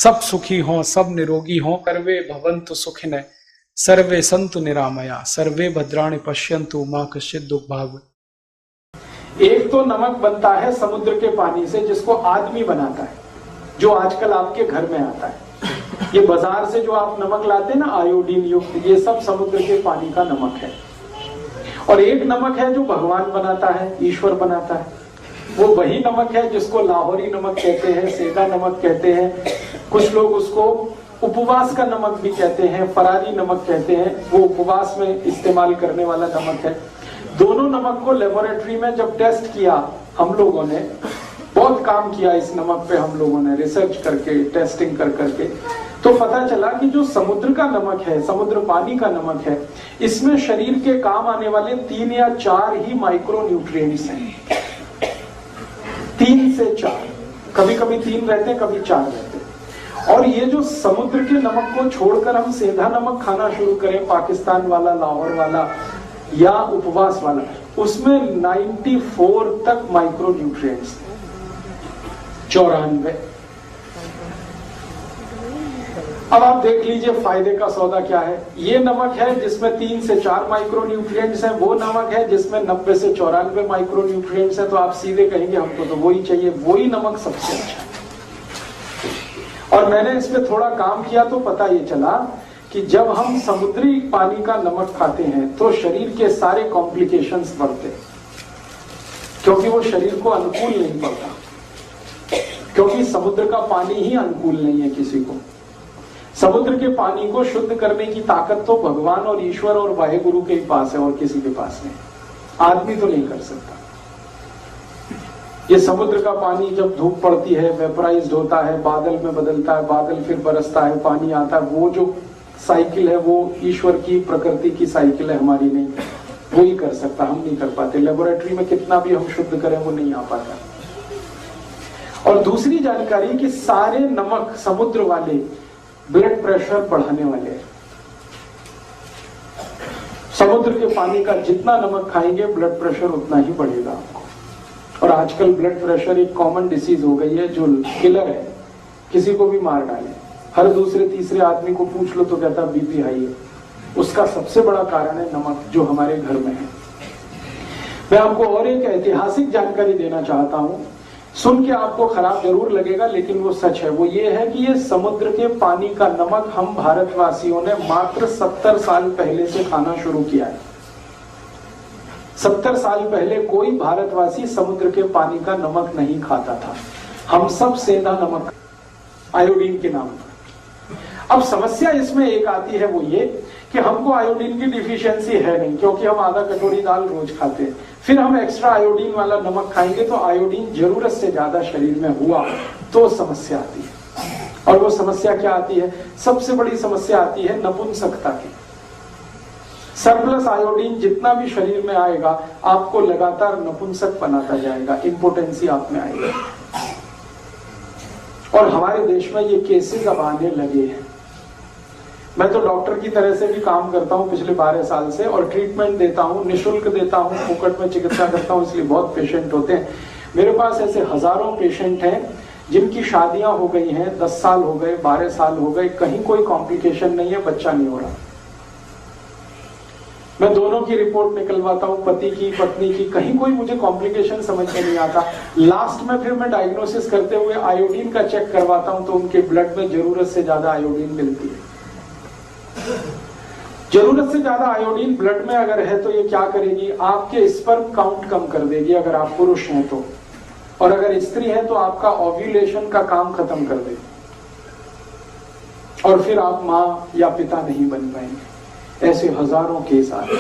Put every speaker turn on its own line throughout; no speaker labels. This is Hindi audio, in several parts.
सब सुखी हों, सब निरोगी हों, सर्वे भवन्तु सुखिनः, सर्वे सन्तु निरामया, सर्वे भद्राणि पश्यन्तु मां कश्चित् दुःख भाग्। एक तो नमक बनता है समुद्र के पानी से, जिसको आदमी बनाता है, जो आजकल आपके घर में आता है। ये बाजार से जो आप नमक लाते हैं ना आयोडीन युक्त, ये सब समुद्र के पानी का नमक है। और एक नमक है जो भगवान बनाता है, ईश्वर बनाता है। वो वही नमक है जिसको लाहौरी नमक कहते हैं, सेंधा नमक कहते हैं, कुछ लोग उसको उपवास का नमक भी कहते हैं, फरारी नमक कहते हैं। वो उपवास में इस्तेमाल करने वाला नमक है। दोनों नमक को लेबोरेटरी में जब टेस्ट किया, हम लोगों ने बहुत काम किया इस नमक पे, हम लोगों ने रिसर्च करके, टेस्टिंग कर करके, तो पता चला कि जो समुद्र का नमक है, समुद्र पानी का नमक है, इसमें शरीर के काम आने वाले 3 या 4 ही माइक्रो न्यूट्रिएंट्स हैं। 3 से 4, कभी कभी 3 रहते हैं, कभी 4 रहते हैं। और ये जो समुद्र के नमक को छोड़कर हम सेंधा नमक खाना शुरू करें, पाकिस्तान वाला, लाहौर वाला या उपवास वाला, उसमें 94 तक माइक्रो न्यूट्रिएंट्स, 94। अब आप देख लीजिए फायदे का सौदा क्या है। ये नमक है जिसमें 3 से 4 माइक्रो न्यूट्रिएंट्स हैं, वो नमक है जिसमें 90 से 94 माइक्रो न्यूट्रिएंट्स हैं। तो आप सीधे कहेंगे हमको तो वही चाहिए, वही नमक सबसे अच्छा है। और मैंने इस पे थोड़ा काम किया तो पता ये चला कि जब हम समुद्री पानी का नमक खाते हैं तो शरीर के सारे कॉम्प्लिकेशंस बढ़ते हैं, क्योंकि वो शरीर को अनुकूल नहीं पड़ता, क्योंकि समुद्र का पानी ही अनुकूल नहीं है किसी को। समुद्र के पानी को शुद्ध करने की ताकत तो भगवान और ईश्वर और वाहेगुरु के ही पास है, और किसी के पास नहीं। आदमी तो नहीं कर सकता। ये समुद्र का पानी जब धूप पड़ती है, वेपराइज्ड होता है, बादल में बदलता है, बादल फिर बरसता है, पानी आता है, वो जो साइकिल है वो ईश्वर की, प्रकृति की साइकिल है, हमारी नहीं। वो ही कर सकता, हम नहीं कर पाते। लेबोरेटरी में कितना भी हम शुद्ध करें वो नहीं आ पाता। और दूसरी जानकारी कि सारे नमक समुद्र वाले ब्लड प्रेशर बढ़ाने वाले हैं। समुद्र के पानी का जितना नमक खाएंगे ब्लड प्रेशर उतना ही बढ़ेगा आपको। और आजकल ब्लड प्रेशर एक कॉमन डिसीज हो गई है जो किलर है, किसी को भी मार डाले। हर दूसरे तीसरे आदमी को पूछ लो तो कहता बीपी हाई है। उसका सबसे बड़ा कारण है नमक, जो हमारे घर में है। मैं आपको और एक ऐतिहासिक जानकारी देना चाहता हूं, सुन के आपको खराब जरूर लगेगा लेकिन वो सच है। वो ये है कि ये समुद्र के पानी का नमक हम भारतवासियों ने मात्र 70 साल पहले से खाना शुरू किया है। 70 साल पहले कोई भारतवासी समुद्र के पानी का नमक नहीं खाता था। हम सब सेंधा नमक, आयोडीन के नाम पर। अब समस्या इसमें एक आती है, वो ये कि हमको आयोडीन की डिफिशियंसी है नहीं, क्योंकि हम आधा कटोरी दाल रोज खाते हैं। फिर हम एक्स्ट्रा आयोडीन वाला नमक खाएंगे तो आयोडीन जरूरत से ज्यादा शरीर में हुआ तो समस्या आती है। और वो समस्या क्या आती है? सबसे बड़ी समस्या आती है नपुंसकता की। सरप्लस आयोडीन जितना भी शरीर में आएगा आपको लगातार नपुंसक बनाता जाएगा, इंपोटेंसी आप में आएगी। और हमारे देश में ये केसेस अब आने लगे हैं। मैं तो डॉक्टर की तरह से भी काम करता हूं पिछले 12 साल से, और ट्रीटमेंट देता हूं, निःशुल्क देता हूं, फुकट में चिकित्सा करता हूं, इसलिए बहुत पेशेंट होते हैं मेरे पास। ऐसे हजारों पेशेंट हैं जिनकी शादियां हो गई हैं, 10 साल हो गए, 12 साल हो गए, कहीं कोई कॉम्प्लिकेशन नहीं है, बच्चा नहीं हो रहा। मैं दोनों की रिपोर्ट निकलवाता हूं, पति की, पत्नी की, कहीं कोई मुझे कॉम्प्लिकेशन समझ में नहीं आता। लास्ट में फिर मैं डायग्नोसिस करते हुए आयोडीन का चेक करवाता हूं तो उनके ब्लड में जरूरत से ज्यादा आयोडीन मिलती है। जरूरत से ज्यादा आयोडीन ब्लड में अगर है तो ये क्या करेगी? आपके स्पर्म काउंट कम कर देगी अगर आप पुरुष हैं तो, और अगर स्त्री है तो आपका ओव्यूलेशन का काम खत्म कर देगी, और फिर आप मां या पिता नहीं बन पाएंगे। ऐसे हजारों केस आते।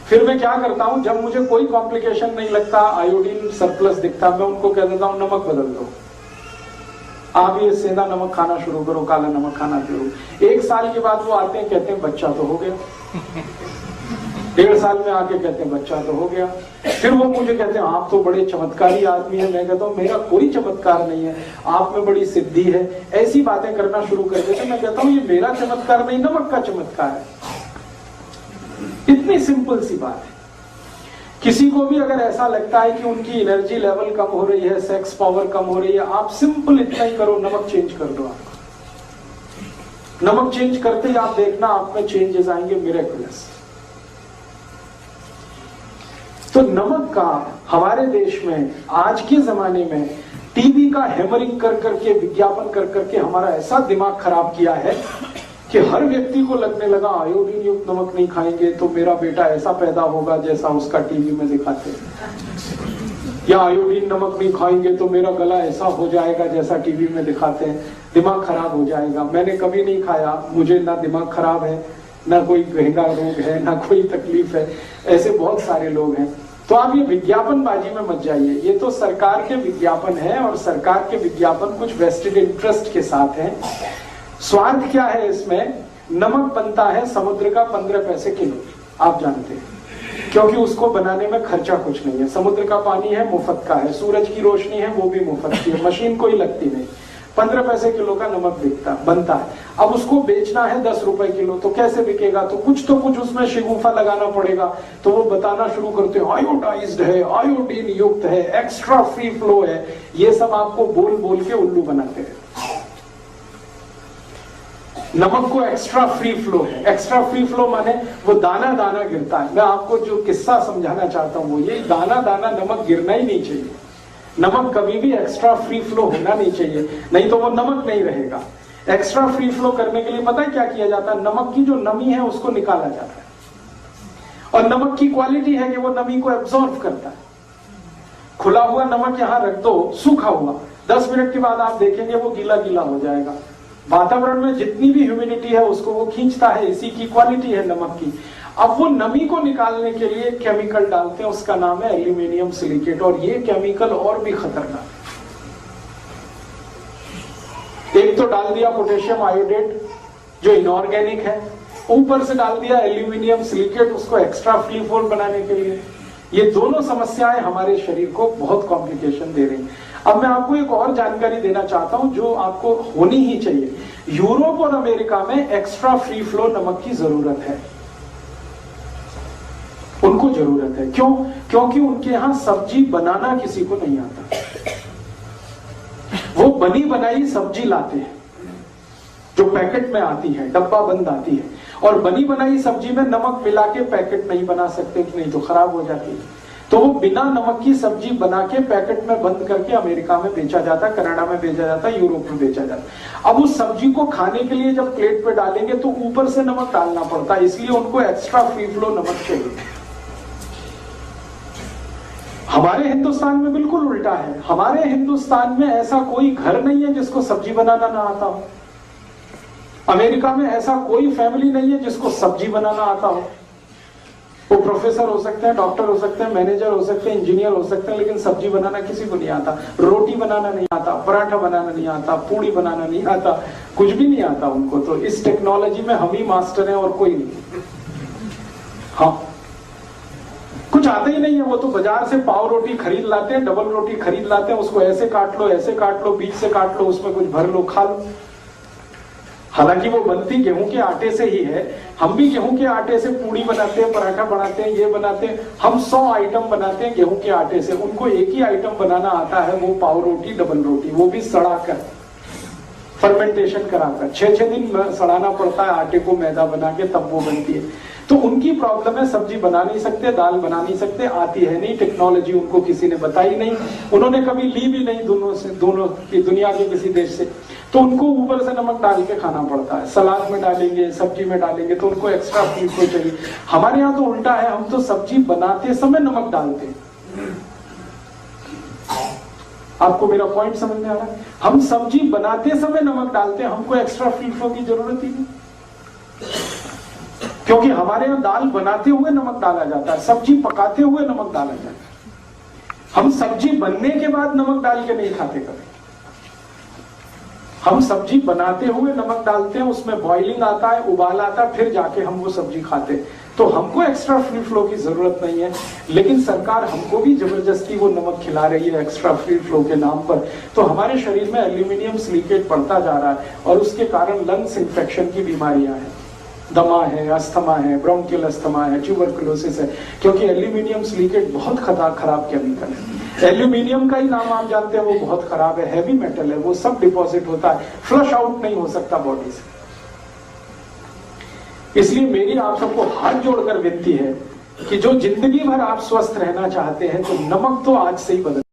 फिर मैं क्या करता हूं, जब मुझे कोई कॉम्प्लिकेशन नहीं लगता, आयोडीन सरप्लस दिखता, मैं उनको कह देता हूं नमक बदल दो, आप ये सेंधा नमक खाना शुरू करो, काला नमक खाना शुरू। 1 साल के बाद वो आते हैं, कहते हैं बच्चा तो हो गया। 1.5 साल में आके कहते हैं बच्चा तो हो गया। फिर वो मुझे कहते हैं आप तो बड़े चमत्कारी आदमी हैं। मैं कहता हूँ मेरा कोई चमत्कार नहीं है, आप में बड़ी सिद्धि है। ऐसी बातें करना शुरू कर देते। मैं कहता हूँ ये मेरा चमत्कार नहीं, नमक का चमत्कार है। इतनी सिंपल सी बात है। किसी को भी अगर ऐसा लगता है कि उनकी एनर्जी लेवल कम हो रही है, सेक्स पावर कम हो रही है, आप सिंपल इतना ही करो, नमक चेंज कर दो। आपको नमक चेंज करते ही आप देखना आप में चेंजेस आएंगे मिरेकुलस। तो नमक का हमारे देश में आज के जमाने में टीवी का हैमरिंग कर करके, विज्ञापन कर करके हमारा ऐसा दिमाग खराब किया है कि हर व्यक्ति को लगने लगा आयोडीन युक्त नमक नहीं खाएंगे तो मेरा बेटा ऐसा पैदा होगा जैसा उसका टीवी में दिखाते हैं, या आयोडीन नमक नहीं खाएंगे तो मेरा गला ऐसा हो जाएगा जैसा टीवी में दिखाते हैं, दिमाग खराब हो जाएगा। मैंने कभी नहीं खाया, मुझे ना दिमाग खराब है, ना कोई गहरा रोग है, ना कोई तकलीफ है, ऐसे बहुत सारे लोग हैं। तो आप ये विज्ञापनबाजी में मत जाइए, ये तो सरकार के विज्ञापन है और सरकार के विज्ञापन कुछ वेस्टेड इंटरेस्ट के साथ हैं। स्वार्थ क्या है इसमें? नमक बनता है समुद्र का 15 पैसे किलो, आप जानते हैं, क्योंकि उसको बनाने में खर्चा कुछ नहीं है। समुद्र का पानी है, मुफ्त का है, सूरज की रोशनी है, वो भी मुफ्त की है, मशीन कोई लगती नहीं। 15 पैसे किलो का नमक बनता है। अब उसको बेचना है 10 रुपए किलो, तो कैसे बिकेगा? तो कुछ उसमें शिगुफा लगाना पड़ेगा। तो वो बताना शुरू करते हैं आयोडाइज्ड है, आयोडीन युक्त है, एक्स्ट्रा फ्री फ्लो है, ये सब आपको बोल बोल के उल्लू बनाते हैं। नमक को एक्स्ट्रा फ्री फ्लो है। एक्स्ट्रा फ्री फ्लो माने वो दाना दाना गिरता है। मैं आपको जो किस्सा समझाना चाहता हूं वो ये, दाना दाना नमक गिरना ही नहीं चाहिए। नमक कभी भी एक्स्ट्रा फ्री फ्लो होना नहीं चाहिए, नहीं तो वो नमक नहीं रहेगा। एक्स्ट्रा फ्री फ्लो करने के लिए पता है क्या किया जाता है? नमक की जो नमी है उसको निकाला जाता है, और नमक की क्वालिटी है कि वो नमी को एब्जॉर्ब करता है। खुला हुआ नमक यहां रख दो, सूखा हुआ, 10 मिनट के बाद आप देखेंगे वो गीला गीला हो जाएगा। वातावरण में जितनी भी ह्यूमिडिटी है उसको वो खींचता है, इसी की क्वालिटी है नमक की। अब वो नमी को निकालने के लिए केमिकल डालते हैं, उसका नाम है एल्यूमिनियम सिलिकेट, और ये केमिकल और भी खतरनाक है। एक तो डाल दिया पोटेशियम आयोडेट जो इनऑर्गेनिक है, ऊपर से डाल दिया एल्यूमिनियम सिलिकेट उसको एक्स्ट्रा फ्री फ्लो बनाने के लिए। ये दोनों समस्याएं हमारे शरीर को बहुत कॉम्प्लिकेशन दे रही हैं। अब मैं आपको एक और जानकारी देना चाहता हूं जो आपको होनी ही चाहिए। यूरोप और अमेरिका में एक्स्ट्रा फ्री फ्लो नमक की जरूरत है, उनको जरूरत है। क्यों? क्योंकि उनके यहां सब्जी बनाना किसी को नहीं आता। वो बनी बनाई सब्जी लाते हैं जो पैकेट में आती है, डब्बा बंद आती है, और बनी बनाई सब्जी में नमक मिला के पैकेट नहीं बना सकते, नहीं तो खराब हो जाती है। तो वो बिना नमक की सब्जी बना के पैकेट में बंद करके अमेरिका में बेचा जाता है, कनाडा में बेचा जाता है, यूरोप में बेचा जाता है। अब उस सब्जी को खाने के लिए जब प्लेट पे डालेंगे तो ऊपर से नमक डालना पड़ता है, इसलिए उनको एक्स्ट्रा फ्री फ्लो नमक चाहिए। हमारे हिंदुस्तान में बिल्कुल उल्टा है। हमारे हिंदुस्तान में ऐसा कोई घर नहीं है जिसको सब्जी बनाना ना आता हो। अमेरिका में ऐसा कोई फैमिली नहीं है जिसको सब्जी बनाना आता हो। वो प्रोफेसर हो सकते हैं, डॉक्टर हो सकते हैं, मैनेजर हो सकते हैं, इंजीनियर हो सकते हैं, लेकिन सब्जी बनाना किसी को नहीं आता। रोटी बनाना नहीं आता, पराठा बनाना नहीं आता, पूड़ी बनाना नहीं आता, कुछ भी नहीं आता उनको। तो इस टेक्नोलॉजी में हम ही मास्टर हैं और कोई नहीं। हाँ, कुछ आता ही नहीं है। वो तो बाजार से पाव रोटी खरीद लाते हैं, डबल रोटी खरीद लाते हैं, उसको ऐसे काट लो, ऐसे काट लो, बीच से काट लो, उसमें कुछ भर लो, खा लो। हालांकि वो बनती गेहूं के आटे से ही है। हम भी गेहूं के आटे से पूड़ी बनाते हैं, पराठा बनाते हैं, ये बनाते हैं। हम 100 आइटम बनाते हैं गेहूं के आटे से, उनको एक ही आइटम बनाना आता है, वो पाव रोटी, डबल रोटी, वो भी सड़ाकर, फर्मेंटेशन कराकर 6-6 दिन सड़ाना पड़ता है आटे को, मैदा बना के, तब वो बनती है। तो उनकी प्रॉब्लम है, सब्जी बना नहीं सकते, दाल बना नहीं सकते, आती है नहीं, टेक्नोलॉजी उनको किसी ने बताई नहीं, उन्होंने कभी ली भी नहीं दोनों की दुनिया के किसी देश से। तो उनको ऊपर से नमक डाल के खाना पड़ता है। सलाद में डालेंगे, सब्जी में डालेंगे, तो उनको एक्स्ट्रा फ्री फ्लो चाहिए। हमारे यहाँ तो उल्टा है, हम तो सब्जी बनाते समय नमक डालते हैं। आपको मेरा पॉइंट समझ में आ रहा है? हम सब्जी बनाते समय नमक डालते हैं, हमको एक्स्ट्रा फ्री फ्लो की जरूरत ही नहीं, क्योंकि हमारे यहाँ दाल बनाते हुए नमक डाला जाता है, सब्जी पकाते हुए नमक डाला जाता है। हम सब्जी बनने के बाद नमक डाल के नहीं खाते कभी। हम सब्जी बनाते हुए नमक डालते हैं, उसमें बॉइलिंग आता है, उबाल आता है, फिर जाके हम वो सब्जी खाते हैं। तो हमको एक्स्ट्रा फ्री फ्लो की जरूरत नहीं है, लेकिन सरकार हमको भी जबरदस्ती वो नमक खिला रही है एक्स्ट्रा फ्री फ्लो के नाम पर। तो हमारे शरीर में एल्यूमिनियम सिलिकेट बढ़ता जा रहा है और उसके कारण लंग्स इंफेक्शन की बीमारियां हैं, दमा है, अस्थमा है, ब्रोंकियल अस्थमा है, ट्यूबरकुलोसिस है, क्योंकि एल्यूमिनियम सिलिकेट बहुत खराब केमिकल है। एल्यूमिनियम का ही नाम आप जानते हैं, वो बहुत खराब है, हैवी मेटल है, वो सब डिपॉजिट होता है, फ्लश आउट नहीं हो सकता बॉडी से। इसलिए मेरी आप सबको हाथ जोड़कर विनती है कि जो जिंदगी भर आप स्वस्थ रहना चाहते हैं तो नमक तो आज से ही बदल